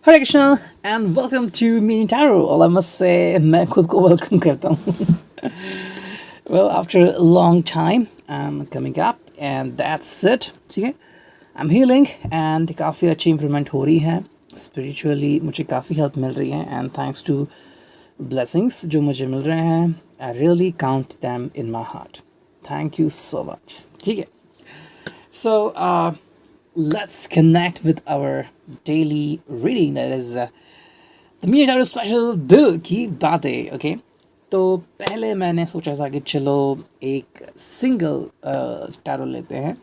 Hare Krishna and welcome to mini tarot. All I must say मैं खुद को welcome करता हूँ। Well after long time I am coming up and that's it. ठीक है, I am healing and काफ़ी अच्छी इम्प्रूवमेंट हो रही है। स्पिरिचुअली मुझे काफ़ी हेल्प मिल रही है एंड थैंक्स टू ब्लेसिंग्स जो मुझे मिल रहे हैं। I really count them in my heart. Thank you so much. ठीक है, so let's connect with our daily reading, that is the me tarot special दिल की बातें। ओके, तो पहले मैंने सोचा था कि चलो एक सिंगल टैरो लेते हैं,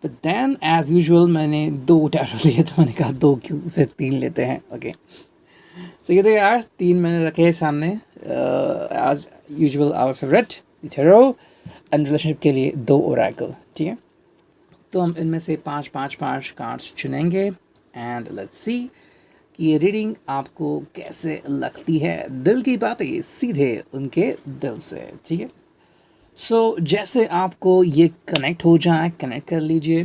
बट देन एज यूजुअल मैंने दो टैरो लिए, तो मैंने कहा दो क्यों, फिर तीन लेते हैं। ओके, सो ये तो यार तीन मैंने रखे हैं सामने। As usual our favourite tarot and relationship के लिए दो ओरेकल। ठीक है, तो हम इनमें से पाँच पाँच पाँच कार्ड्स चुनेंगे एंड लेट्स सी कि ये रीडिंग आपको कैसे लगती है। दिल की बातें सीधे उनके दिल से। ठीक है, सो जैसे आपको ये कनेक्ट हो जाए कनेक्ट कर लीजिए।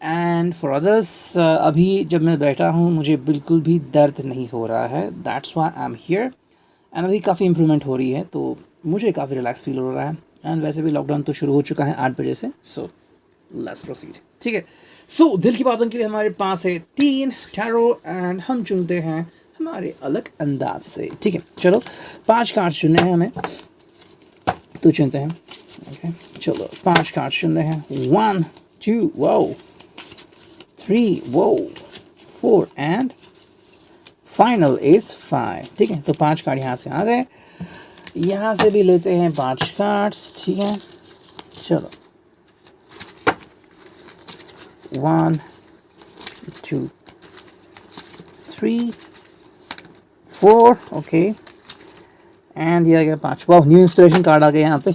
एंड फॉर अदर्स, अभी जब मैं बैठा हूँ मुझे बिल्कुल भी दर्द नहीं हो रहा है, that's why I am here. And अभी काफ़ी इम्प्रूवमेंट हो रही है तो मुझे काफ़ी रिलैक्स फील हो रहा है। एंड वैसे भी लॉकडाउन तो शुरू हो चुका है 8 बजे से, सो लेट्स प्रोसीड। ठीक है, सो दिल की बातों के लिए हमारे पास है तीन टैरो एंड हम चुनते हैं हमारे अलग अंदाज से। ठीक है, चलो पांच कार्ड चुनने हैं हमें, तो चुनते हैं। ओके, चलो पांच कार्ड चुनते हैं। 1 2 वो 3 वो 4 एंड फाइनल इज 5। ठीक है, तो पांच कार्ड यहाँ से आ गए। यहाँ से भी लेते हैं पांच कार्ड्स। ठीक है, चलो 1 2 3 4। ओके, एंड ये आ गया पाँच। वाह, न्यू इंस्पिरेशन कार्ड आ गए यहाँ पे।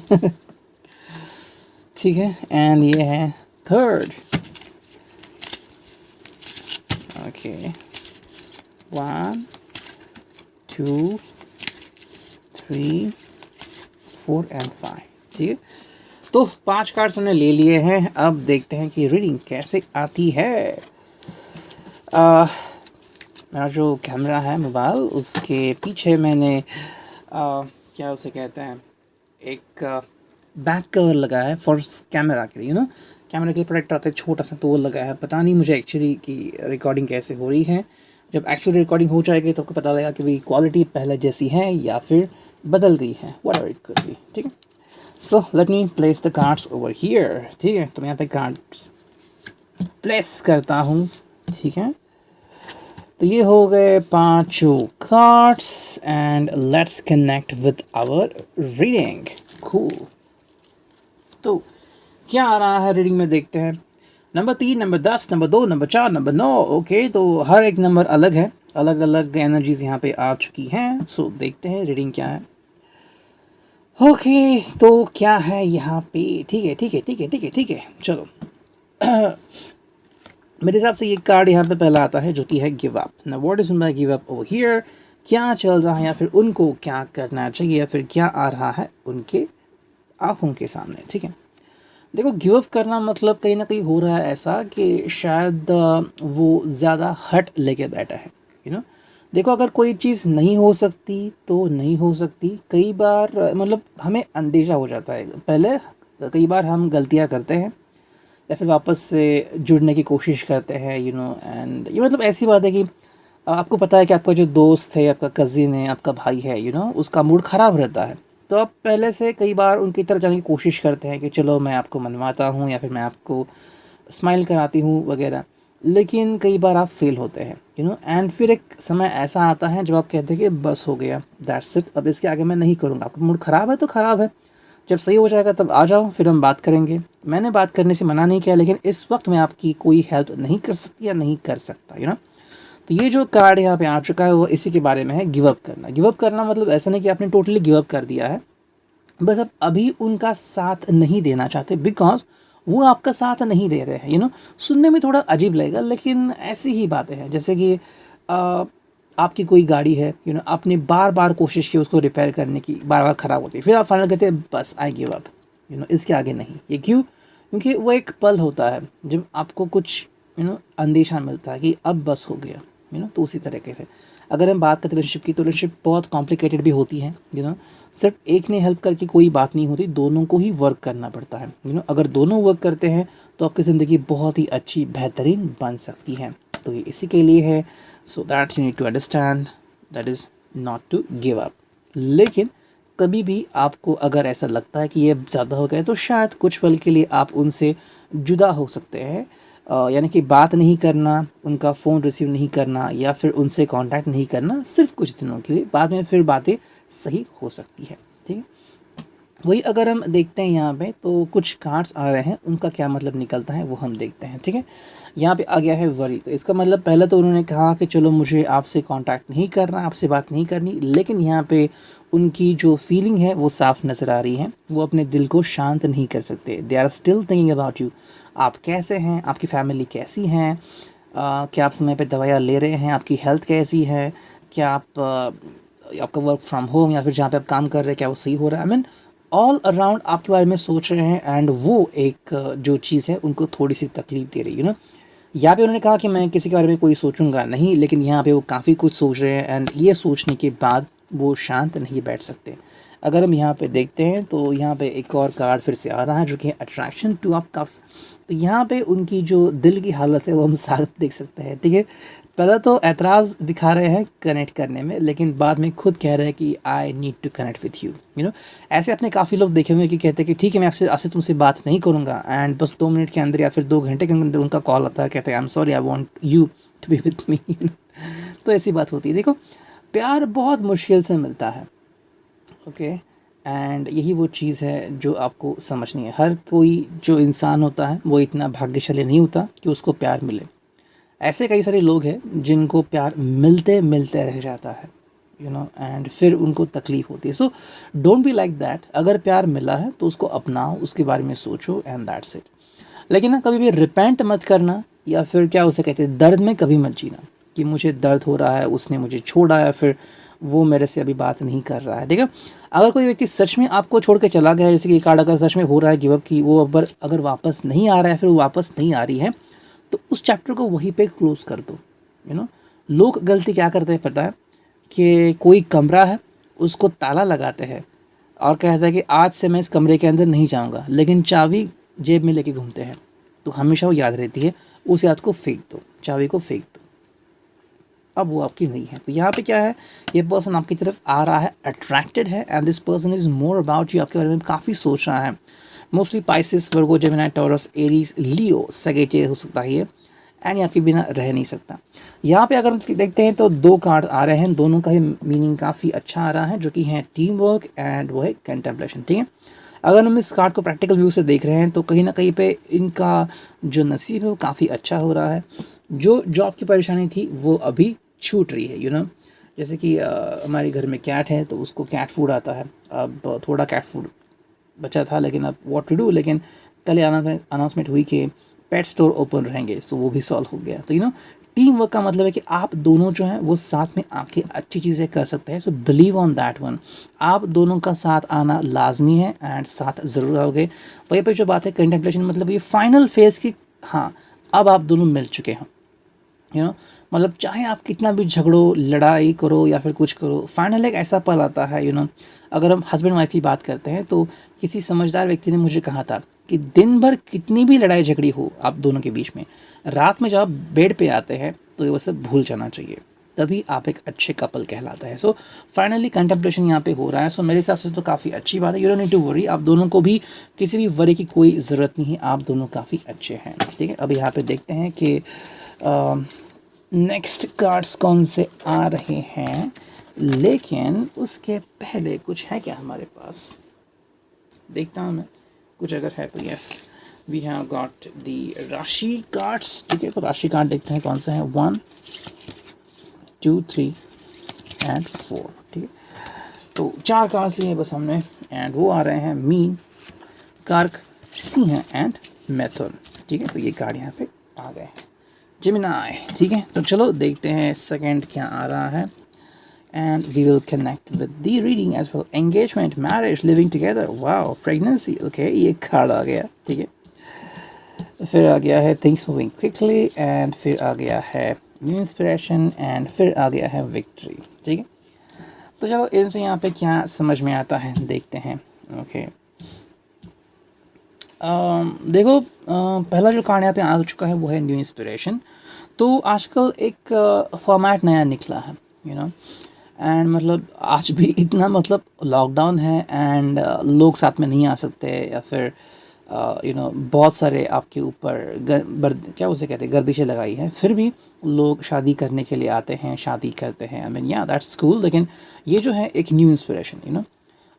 ठीक है, एंड ये है थर्ड। Okay, 1 2 3 4 and 5। ठीक है, तो पांच कार्ड्स हमने ले लिए हैं। अब देखते हैं कि रीडिंग कैसे आती है। मेरा जो कैमरा है मोबाइल, उसके पीछे मैंने क्या उसे कहते हैं, एक बैक कवर लगा है फॉर कैमरा के लिए। कैमरा के लिए प्रोटेक्टर आता है छोटा सा, तो वो लगा है। पता नहीं मुझे एक्चुअली कि रिकॉर्डिंग कैसे हो रही है। जब एक्चुअल रिकॉर्डिंग हो जाएगी तो आपको पता लगेगा कि भाई क्वालिटी पहले जैसी है या फिर बदल गई है, व्हाटएवर इट कुड बी। ठीक है, so let me place the cards over here. ठीक है, तो मैं यहाँ पे कार्ड्स प्लेस करता हूँ। ठीक है, तो ये हो गए पांचों cards and let's connect with our reading. Cool, तो क्या आ रहा है रीडिंग में, देखते हैं। Number 3, number 10, number 2, number 4, number 9। Okay, तो हर एक नंबर अलग है, अलग अलग एनर्जीज यहाँ पे आ चुकी हैं। सो देखते हैं रीडिंग क्या है। ओके, तो क्या है यहाँ पे। ठीक है ठीक है ठीक है ठीक है ठीक है, चलो। मेरे हिसाब से ये कार्ड यहाँ पे पहला आता है जो कि है गिव अप। ना what is my give up over here, क्या चल रहा है या फिर उनको क्या करना चाहिए या फिर क्या आ रहा है उनके आंखों के सामने। ठीक है, देखो गिव अप करना मतलब कहीं ना कहीं हो रहा है ऐसा कि शायद वो ज़्यादा हट लेके बैठा है। देखो अगर कोई चीज़ नहीं हो सकती तो नहीं हो सकती। कई बार मतलब हमें अंदेशा हो जाता है पहले, कई बार हम गलतियाँ करते हैं या फिर वापस से जुड़ने की कोशिश करते हैं। एंड ये मतलब ऐसी बात है कि आपको पता है कि आपका जो दोस्त है, आपका कज़िन है, आपका भाई है, उसका मूड ख़राब रहता है, तो आप पहले से कई बार उनकी तरफ जाने की कोशिश करते हैं कि चलो मैं आपको मनवाता हूँ या फिर मैं आपको स्माइल कराती हूँ वगैरह। लेकिन कई बार आप फेल होते हैं, एंड फिर एक समय ऐसा आता है जब आप कहते हैं कि बस हो गया, दैट्स इट, अब इसके आगे मैं नहीं करूँगा। आपका मूड ख़राब है तो ख़राब है, जब सही हो जाएगा तब आ जाओ, फिर हम बात करेंगे। मैंने बात करने से मना नहीं किया, लेकिन इस वक्त मैं आपकी कोई हेल्प नहीं कर सकती या नहीं कर सकता। तो ये जो कार्ड यहाँ पे आ चुका है वो इसी के बारे में है, गिव अप करना। गिव अप करना मतलब ऐसा नहीं कि आपने टोटली गिव अप कर दिया है, बस आप अभी उनका साथ नहीं देना चाहते बिकॉज वो आपका साथ नहीं दे रहे हैं। सुनने में थोड़ा अजीब लगेगा लेकिन ऐसी ही बातें हैं। जैसे कि आपकी कोई गाड़ी है, आपने बार बार कोशिश की उसको रिपेयर करने की, बार बार ख़राब होती है, फिर आप फाइनल कहते हैं बस आई गिव अप, इसके आगे नहीं। ये क्यों? क्योंकि वो एक पल होता है जब आपको कुछ अंदेशा मिलता है कि अब बस हो गया, तो उसी तरीके से अगर हम बात करते हैं रिलेशनशिप की, तो रिलेशनशिप बहुत कॉम्प्लिकेटेड भी होती है। सिर्फ एक ने हेल्प करके कोई बात नहीं होती, दोनों को ही वर्क करना पड़ता है। अगर दोनों वर्क करते हैं तो आपकी ज़िंदगी बहुत ही अच्छी बेहतरीन बन सकती है। तो ये इसी के लिए है, so that you need to understand that is not to give up. लेकिन कभी भी आपको अगर ऐसा लगता है कि ये ज़्यादा हो गया, तो शायद कुछ पल के लिए आप उनसे जुदा हो सकते हैं। यानी कि बात नहीं करना, उनका फ़ोन रिसीव नहीं करना या फिर उनसे कांटेक्ट नहीं करना सिर्फ कुछ दिनों के लिए, बाद में फिर बातें सही हो सकती है। ठीक है, वही अगर हम देखते हैं यहाँ पे, तो कुछ कार्ड्स आ रहे हैं, उनका क्या मतलब निकलता है वो हम देखते हैं। ठीक है, यहाँ पे आ गया है वरी। तो इसका मतलब पहले तो उन्होंने कहा कि चलो मुझे आपसे कांटेक्ट नहीं करना, आपसे बात नहीं करनी, लेकिन यहाँ पे उनकी जो फीलिंग है वो साफ नज़र आ रही है। वो अपने दिल को शांत नहीं कर सकते। They are still thinking about you. आप कैसे हैं, आपकी फैमिली कैसी हैं, क्या आप समय पे दवाइयाँ ले रहे हैं, आपकी हेल्थ कैसी है, क्या आप आपका वर्क फ्रॉम होम या फिर जहाँ पे आप काम कर रहे हैं क्या वो सही हो रहा है। आई मीन ऑल अराउंड आपके बारे में सोच रहे हैं, एंड वो एक जो चीज़ है उनको थोड़ी सी तकलीफ़ दे रही है। यहाँ पे उन्होंने कहा कि मैं किसी के बारे में कोई सोचूंगा नहीं, लेकिन यहाँ पे वो काफ़ी कुछ सोच रहे हैं, एंड ये सोचने के बाद वो शांत नहीं बैठ सकते। अगर हम यहाँ पे देखते हैं तो यहाँ पे एक और कार्ड फिर से आ रहा है जो कि अट्रैक्शन टू ऑफ कप्स। तो यहाँ पे उनकी जो दिल की हालत है वो हम साफ देख सकते हैं। ठीक है, पहले तो एतराज़ दिखा रहे हैं कनेक्ट करने में, लेकिन बाद में खुद कह रहे हैं कि I need to connect with you. ऐसे अपने काफ़ी लोग देखे हुए कि कहते हैं कि ठीक है मैं आपसे आपसे तुमसे बात नहीं करूँगा, एंड बस 2 मिनट के अंदर या फिर 2 घंटे के अंदर उनका कॉल आता है, कहते हैं I am sorry I want you to be with me. तो ऐसी बात होती है। देखो, प्यार बहुत मुश्किल से मिलता है, ओके, एंड यही वो चीज़ है जो आपको समझनी है। हर कोई जो इंसान होता है वो इतना भाग्यशाली नहीं होता कि उसको प्यार मिले। ऐसे कई सारे लोग हैं जिनको प्यार मिलते मिलते रह जाता है, एंड फिर उनको तकलीफ़ होती है। So don't be like that. अगर प्यार मिला है तो उसको अपनाओ, उसके बारे में सोचो, एंड दैट्स इट। लेकिन ना कभी भी रिपेंट मत करना, या फिर क्या उसे कहते हैं, दर्द में कभी मत जीना कि मुझे दर्द हो रहा है, उसने मुझे छोड़ा है, फिर वो मेरे से अभी बात नहीं कर रहा है। ठीक है, अगर कोई व्यक्ति सच में आपको छोड़ के चला गया है, जैसे कि कार्ड अगर सच में हो रहा है गिव अप की, वो अगर वापस नहीं आ रहा है, फिर वो वापस नहीं आ रही है, तो उस चैप्टर को वहीं पे क्लोज़ कर दो। लोग गलती क्या करते हैं पता है, कि कोई कमरा है उसको ताला लगाते हैं और कहते हैं कि आज से मैं इस कमरे के अंदर नहीं जाऊंगा, लेकिन चाबी जेब में लेके घूमते हैं। तो हमेशा वो याद रहती है, उस याद को फेंक दो, चाबी को फेंक दो, अब वो आपकी नहीं है। तो यहाँ पे क्या है, ये पर्सन आपकी तरफ आ रहा है, अट्रैक्टेड है, and this person is more about you, आपके बारे में काफ़ी सोच रहा है। मोस्टली पाइसिस, वर्गो, जेमिनी, टॉरस, एरीज, लियो, सैजिटेरियस हो सकता है ये, एंड ये आपके बिना रह नहीं सकता। यहाँ पे अगर हम देखते हैं तो 2 कार्ड आ रहे हैं, दोनों का ही मीनिंग काफ़ी अच्छा आ रहा है, जो कि है टीम वर्क एंड वो है कंटेम्पलेशन। ठीक है, अगर हम इस कार्ड को प्रैक्टिकल व्यू से देख रहे हैं तो कहीं ना कहीं पे इनका जो नसीब है वो काफ़ी अच्छा हो रहा है। जो जॉब की परेशानी थी वो अभी छूट रही है। जैसे कि हमारे घर में कैट है तो उसको कैट फूड आता है, अब थोड़ा कैट फूड बचा था, लेकिन अब व्हाट टू डू, लेकिन कल अनाउंसमेंट हुई कि पेट स्टोर ओपन रहेंगे, सो वो भी सॉल्व हो गया। तो टीम वर्क का मतलब है कि आप दोनों जो हैं वो साथ में आके अच्छी चीज़ें कर सकते हैं। So believe on that one. आप दोनों का साथ आना लाजमी है, एंड साथ ज़रूर आओगे। वहीं पर जो बात है कंटेम्पलेशन, मतलब ये फाइनल फेज़ की, हाँ अब आप दोनों मिल चुके हैं। मतलब चाहे आप कितना भी झगड़ो, लड़ाई करो या फिर कुछ करो, फाइनल एक ऐसा पल आता है। अगर हम हस्बैंड वाइफ की बात करते हैं तो किसी समझदार व्यक्ति ने मुझे कहा था कि दिन भर कितनी भी लड़ाई झगड़ी हो आप दोनों के बीच में, रात में जब आप बेड पे आते हैं तो ये सब भूल जाना चाहिए, तभी आप एक अच्छे कपल कहलाता है। सो फाइनली कंटेम्पलेशन यहाँ पे हो रहा है। सो मेरे हिसाब से तो काफ़ी अच्छी बात है। You don't need to worry, आप दोनों को भी किसी भी वरी की कोई ज़रूरत नहीं है, आप दोनों काफ़ी अच्छे हैं। ठीक है, अब यहाँ पे देखते हैं कि नेक्स्ट कार्ड्स कौन से आ रहे हैं, लेकिन उसके पहले कुछ है क्या हमारे पास, देखता हूँ मैं, कुछ अगर है तो yes, we have got the rashi cards. ठीक है, तो राशि कार्ड देखते हैं कौन से हैं, 1 2 3 एंड 4। ठीक है, तो 4 कार्ड्स लिए बस हमने, एंड वो आ रहे हैं मीन, कर्क, सिंह एंड मैथुन। ठीक है, तो ये कार्ड यहाँ पे आ गए हैं, जेमिनी। ठीक है, तो चलो देखते हैं सेकंड क्या आ रहा है, and we will connect with the reading as well. Engagement, marriage, living together, wow, pregnancy, okay, ये कार्ड आ गया। ठीक है, फिर आ गया है थिंग्स मूविंग क्विकली, एंड फिर आ गया है न्यू इंस्पिरेशन एंड फिर आ गया है विक्ट्री। ठीक है, तो चलो इनसे यहाँ पे क्या समझ में आता है देखते हैं। ओके, देखो, पहला जो कार्ड यहाँ पे आ चुका है वो है न्यू इंस्पिरेशन। तो आजकल एक फॉर्मेट नया निकला है, यू नो, एंड मतलब आज भी इतना मतलब लॉकडाउन है एंड लोग साथ में नहीं आ सकते, या फिर बहुत सारे आपके ऊपर क्या उसे कहते हैं, गर्दिशें लगाई हैं, फिर भी लोग शादी करने के लिए आते हैं, शादी करते हैं। आई मीन या दैट्स कूल। लेकिन ये जो है एक न्यू इंस्पिरेशन,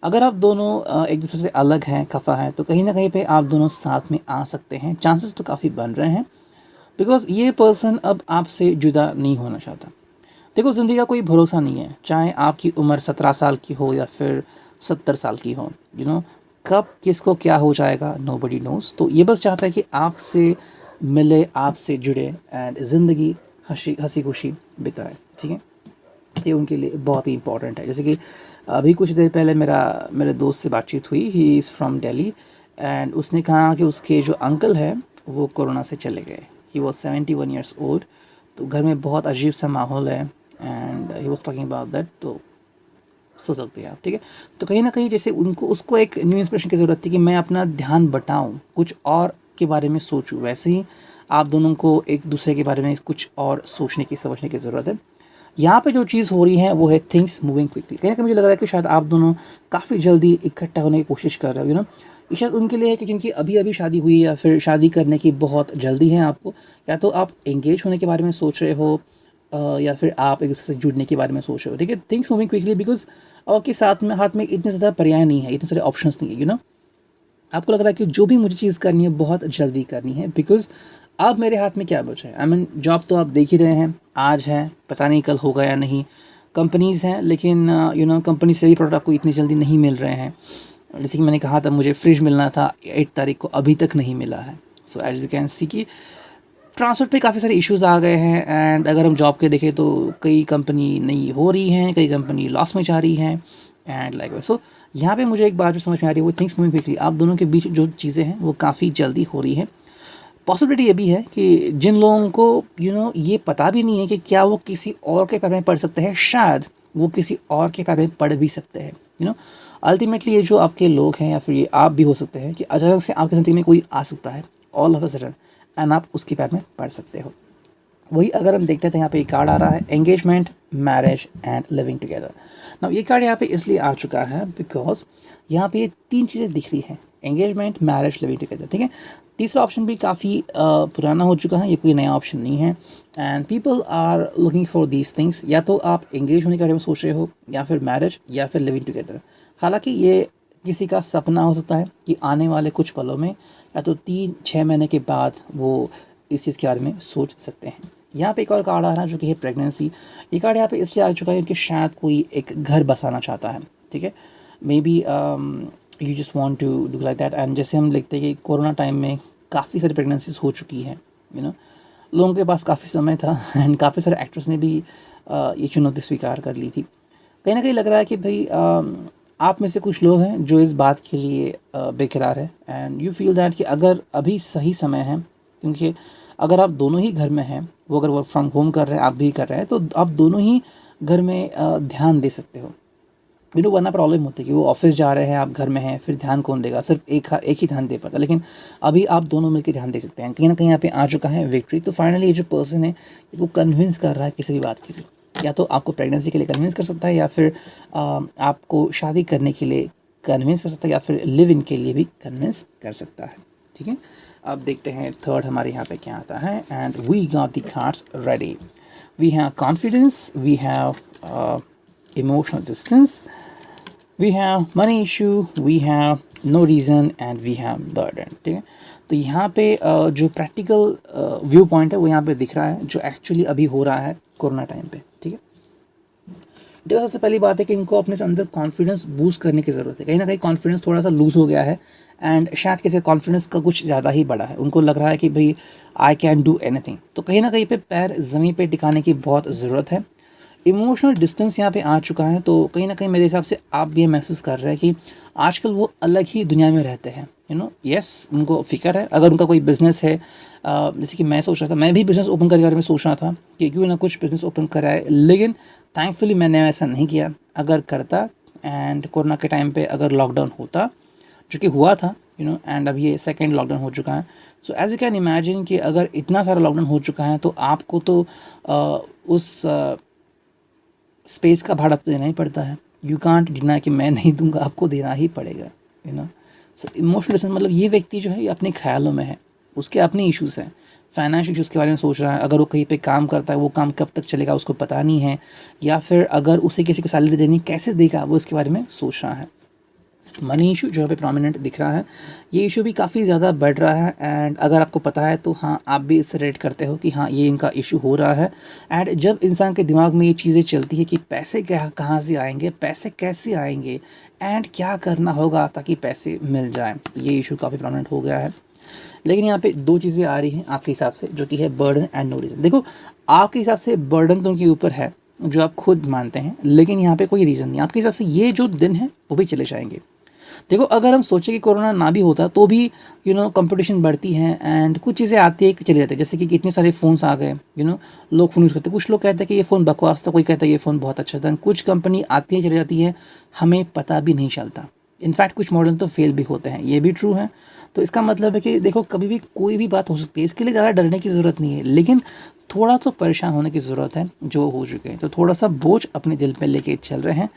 अगर आप दोनों एक दूसरे से अलग हैं, खफा हैं, तो कहीं ना कहीं पे आप दोनों साथ में आ सकते हैं। चांसेस तो काफ़ी बन रहे हैं, बिकॉज ये पर्सन अब आपसे जुदा नहीं होना चाहता। देखो, ज़िंदगी का कोई भरोसा नहीं है, चाहे आपकी उम्र 17 साल की हो या फिर 70 साल की हो, कब किसको क्या हो जाएगा नोबडी नोज़। तो ये बस चाहता है कि आपसे मिले, आपसे जुड़े एंड ज़िंदगी हंसी खुशी बिताए। ठीक है, ये उनके लिए बहुत ही इंपॉर्टेंट है। जैसे कि अभी कुछ देर पहले मेरे दोस्त से बातचीत हुई, he is from Delhi, and उसने कहा कि उसके जो अंकल है वो कोरोना से चले गए। He was 71 years old. तो घर में बहुत अजीब सा माहौल है and he was talking about that. तो सोच सकते हैं आप। ठीक है, तो कहीं ना कहीं जैसे उसको एक न्यू इंस्पिरेशन की ज़रूरत थी कि मैं अपना ध्यान बटाऊँ, कुछ और के बारे में सोचूं। वैसे ही आप दोनों को एक दूसरे के बारे में कुछ और सोचने की, समझने की ज़रूरत है। यहाँ पे जो चीज़ हो रही है वो है थिंग्स मूविंग क्विकली। कहीं ना कहीं मुझे लग रहा है कि शायद आप दोनों काफ़ी जल्दी इकट्ठा होने की कोशिश कर रहे हो, ये शायद उनके लिए है कि जिनकी अभी अभी शादी हुई है या फिर शादी करने की बहुत जल्दी है आपको, या तो आप एंगेज होने के बारे में सोच रहे हो, या फिर आप एक दूसरे से जुड़ने के बारे में सोच रहे हो। ठीक है, थिंग्स मूविंग क्विकली बिकॉज आपके हाथ में इतने ज़्यादा पर्याय नहीं है, इतने सारे ऑप्शंस नहीं है, आपको लग रहा है कि जो भी मुझे चीज़ करनी है बहुत जल्दी करनी है, बिकॉज अब मेरे हाथ में क्या बचा है। आई मीन जॉब तो आप देख ही रहे हैं, आज है, पता नहीं कल होगा या नहीं। कंपनीज़ हैं, लेकिन कंपनी से भी प्रोडक्ट आपको इतनी जल्दी नहीं मिल रहे हैं। जैसे कि मैंने कहा था, मुझे फ्रिज मिलना था 8 तारीख को, अभी तक नहीं मिला है। So as you can see कि ट्रांसपोर्ट पे काफ़ी सारे इश्यूज़ आ गए हैं। एंड अगर हम जॉब के देखें तो कई कंपनी नहीं हो रही हैं, कई कंपनी लॉस में जा रही हैं एंड लाइक वाइज। सो यहाँ पे मुझे एक बात जो समझ में आ रही है वो थिंग्स मूविंग क्विकली। आप दोनों के बीच जो चीज़ें हैं वो काफ़ी जल्दी हो रही हैं। पॉसिबिलिटी ये भी है कि जिन लोगों को ये पता भी नहीं है कि क्या वो किसी और के पैर में पड़ सकते हैं, शायद वो किसी और के पैर में पड़ भी सकते हैं। अल्टीमेटली ये जो आपके लोग हैं या फिर ये आप भी हो सकते हैं कि अचानक से आपकी ज़िंदगी में कोई आ सकता है all of a sudden, and आप उसके पैर में पड़ सकते हो। वही अगर हम देखते हैं तो यहाँ पे एक कार्ड आ रहा है, engagement, marriage and living together. Now ये कार्ड यहाँ पे इसलिए आ चुका है बिकॉज यहाँ पे ये 3 चीज़ें दिख रही हैं, एंगेजमेंट, मैरिज, लिविंग टुगेदर। ठीक है, तीसरा ऑप्शन भी काफ़ी पुराना हो चुका है, ये कोई नया ऑप्शन नहीं है। And people are looking for these things. या तो आप एंगेज होने के बारे में सोच रहे हो, या फिर मैरिज, या फिर लिविंग टुगेदर। हालांकि ये किसी का सपना हो सकता है कि आने वाले कुछ पलों में, या तो 3-6 महीने के बाद वो इस चीज़ के बारे में सोच सकते हैं। यहाँ पे एक और कार्ड आ रहा है जो कि है प्रेगनेंसी। ये कार्ड यहाँ पे इसलिए आ चुका है कि शायद कोई एक घर बसाना चाहता है। ठीक है, maybe you just want to do like that. And जैसे हम लिखते हैं कि कोरोना टाइम में काफ़ी सारी प्रेगनेंसीज हो चुकी हैं, लोगों के पास काफ़ी समय था एंड काफ़ी सारे एक्टर्स ने भी ये चुनौती स्वीकार कर ली थी। कहीं ना कहीं लग रहा है कि भाई आप में से कुछ लोग हैं जो इस बात के लिए बेकरार है, एंड यू फील दैट कि अगर अभी सही समय है, क्योंकि अगर आप दोनों ही घर में हैं, वो अगर वर्क फ्रॉम होम कर रहे हैं, आप भी कर रहे हैं, तो आप दोनों ही घर में ध्यान दे सकते हो। वरना प्रॉब्लम होती है कि वो ऑफिस जा रहे हैं, आप घर में हैं, फिर ध्यान कौन देगा, सिर्फ एक ही ध्यान दे पाता। लेकिन अभी आप दोनों मिलकर ध्यान दे सकते हैं। कहीं ना कहीं यहाँ पे आ चुका है विक्ट्री। तो फाइनली ये जो पर्सन है वो कन्विंस कर रहा है किसी भी बात के लिए, या तो आपको प्रेगनेंसी के लिए कन्विंस कर सकता है, या फिर आपको शादी करने के लिए कन्विंस कर सकता है, या फिर लिव इन के लिए भी कन्विंस कर सकता है। ठीक है, अब देखते हैं थर्ड हमारे यहाँ पे क्या आता है। And we got the cards ready. We have confidence, we have emotional distance, we have money issue, we have no reason and we have burden. ठीक है, तो यहाँ पे जो प्रैक्टिकल व्यू पॉइंट है वो यहाँ पे दिख रहा है, जो एक्चुअली अभी हो रहा है कोरोना टाइम पे। ठीक है, देखो सबसे पहली बात है कि इनको अपने से अंदर कॉन्फिडेंस बूस्ट करने की ज़रूरत है। कहीं ना कहीं कॉन्फिडेंस थोड़ा सा लूज़ हो गया है, एंड शायद किसी कॉन्फिडेंस का कुछ ज़्यादा ही बड़ा है। उनको लग रहा है कि भाई आई कैन डू एनीथिंग। तो कहीं ना कहीं पे पैर ज़मीन पे टिकाने की बहुत ज़रूरत है। इमोशनल डिस्टेंस यहाँ पे आ चुका है, तो कहीं ना कहीं मेरे हिसाब से आप भी ये महसूस कर रहे हैं कि आजकल वो अलग ही दुनिया में रहते हैं, यस उनको फ़िक्र है। अगर उनका कोई बिज़नेस है, जैसे कि मैं सोच रहा था, मैं भी बिज़नेस ओपन करने के बारे में सोच रहा था कि क्यों ना कुछ बिज़नेस ओपन कराए, लेकिन थैंकफुली मैंने ऐसा नहीं किया। अगर करता एंड कोरोना के टाइम पे अगर लॉकडाउन होता, जो कि हुआ था, एंड अब ये सेकेंड लॉकडाउन हो चुका है। So as you can imagine कि अगर इतना सारा लॉकडाउन हो चुका है तो आपको तो उस स्पेस का भाड़ा तो देना ही पड़ता है। यू कांट डिनाई कि मैं नहीं दूंगा, आपको देना ही पड़ेगा। सो इमोशनल डिस्टेंस मतलब ये व्यक्ति जो है ये अपने ख्यालों में है, उसके अपने इश्यूज़ हैं, फाइनेंशियल इश्यूज़ के बारे में सोच रहा है। अगर वो कहीं पे काम करता है, वो काम कब तक चलेगा उसको पता नहीं है, या फिर अगर उसे किसी को सैलरी देनी कैसे देगा वो इसके बारे में सोच रहा है। मनी इशू जो पे प्रोमिनेंट दिख रहा है, ये इशू भी काफ़ी ज़्यादा बढ़ रहा है। एंड अगर आपको पता है तो हाँ, आप भी इससे रेट करते हो कि हाँ ये इनका इशू हो रहा है। एंड जब इंसान के दिमाग में ये चीज़ें चलती है कि पैसे क्या कहाँ से आएंगे, पैसे कैसे आएंगे, एंड क्या करना होगा ताकि पैसे मिल जाए, तो ये इशू काफ़ी प्रोमिनेंट हो गया है। लेकिन यहाँ पे दो चीज़ें आ रही हैं आपके हिसाब से, जो कि है बर्डन एंड नो रीज़न। देखो, आपके हिसाब से बर्डन तो उनके ऊपर है जो आप खुद मानते हैं, लेकिन यहाँ पे कोई रीज़न नहीं। आपके हिसाब से ये जो दिन है वो भी चले जाएंगे। देखो, अगर हम सोचें कि कोरोना ना भी होता तो भी कंपटीशन बढ़ती है एंड कुछ चीज़ें आती है कि चली जाती है। जैसे कि इतने सारे फ़ोन्स आ गए, लोग फ़ोन यूज़ करते हैं। कुछ लोग कहते हैं कि ये फ़ोन बकवास था, कोई कहता है ये फ़ोन बहुत अच्छा था। कुछ कंपनी आती है चली जाती है, हमें पता भी नहीं चलता। इनफैक्ट कुछ मॉडल तो फेल भी होते हैं, ये भी ट्रू है। तो इसका मतलब है कि देखो, कभी भी कोई भी बात हो सकती है, इसके लिए ज़्यादा डरने की ज़रूरत नहीं है, लेकिन थोड़ा तो परेशान होने की ज़रूरत है। जो हो चुके हैं तो थोड़ा सा बोझ अपने दिल पे लेके चल रहे हैं,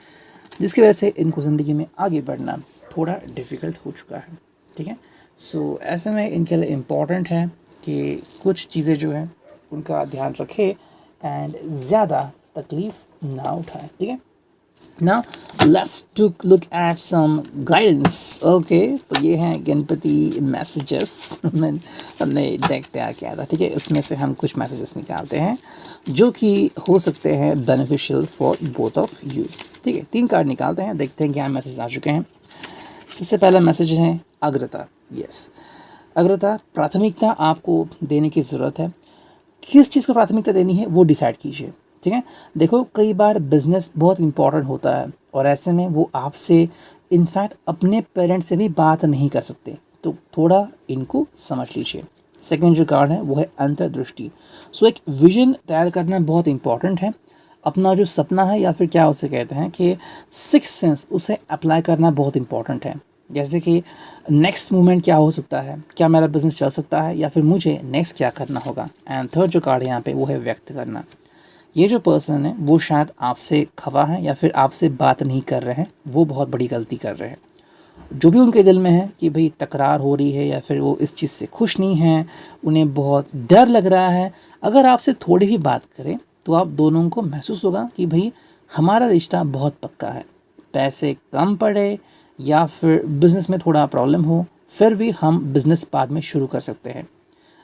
जिसकी वजह से इनको ज़िंदगी में आगे बढ़ना थोड़ा डिफ़िकल्ट हो चुका है। ठीक है, सो ऐसे में इनके लिए इम्पॉर्टेंट है कि कुछ चीज़ें जो हैं उनका ध्यान रखें एंड ज़्यादा तकलीफ़ ना उठाएं। ठीक है, now let's took look at some guidance. Okay, तो ये हैं गणपति मैसेजेस। हमने डेक तैयार किया था, ठीक है। इसमें से हम कुछ मैसेजेस निकालते हैं जो कि हो सकते हैं beneficial for both of you. ठीक है, 3 कार्ड निकालते हैं, देखते हैं क्या मैसेज आ चुके हैं। सबसे पहला मैसेज है अग्रता। यस, अग्रता, प्राथमिकता आपको देने की ज़रूरत है। किस चीज़ को प्राथमिकता देनी है वो डिसाइड कीजिए। ठीक है, देखो, कई बार बिजनेस बहुत इंपॉर्टेंट होता है और ऐसे में वो आपसे इनफैक्ट अपने पेरेंट्स से भी बात नहीं कर सकते, तो थोड़ा इनको समझ लीजिए। सेकंड जो कार्ड है वो है अंतर्दृष्टि। सो एक विजन तैयार करना बहुत इंपॉर्टेंट है। अपना जो सपना है, या फिर क्या उसे कहते हैं कि सिक्स सेंस, उसे अप्लाई करना बहुत इंपॉर्टेंट है। जैसे कि नेक्स्ट मूवमेंट क्या हो सकता है, क्या मेरा बिजनेस चल सकता है, या फिर मुझे नेक्स्ट क्या करना होगा। एंड थर्ड जो कार्ड है यहाँ पे वो है व्यक्त करना। ये जो पर्सन है वो शायद आपसे खफा है या फिर आपसे बात नहीं कर रहे हैं, वो बहुत बड़ी गलती कर रहे हैं। जो भी उनके दिल में है कि भाई तकरार हो रही है या फिर वो इस चीज़ से खुश नहीं हैं, उन्हें बहुत डर लग रहा है, अगर आपसे थोड़ी भी बात करें तो आप दोनों को महसूस होगा कि भाई हमारा रिश्ता बहुत पक्का है। पैसे कम पड़े या फिर बिज़नेस में थोड़ा प्रॉब्लम हो, फिर भी हम बिज़नेस बाद में शुरू कर सकते हैं।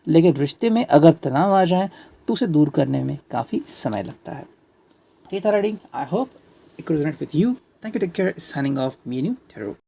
लेकिन रिश्ते में अगर तनाव आ जाए तो उसे दूर करने में काफ़ी समय लगता है। ये था reading. I hope it could resonate with you. Thank you, take care, signing off, me new tarot.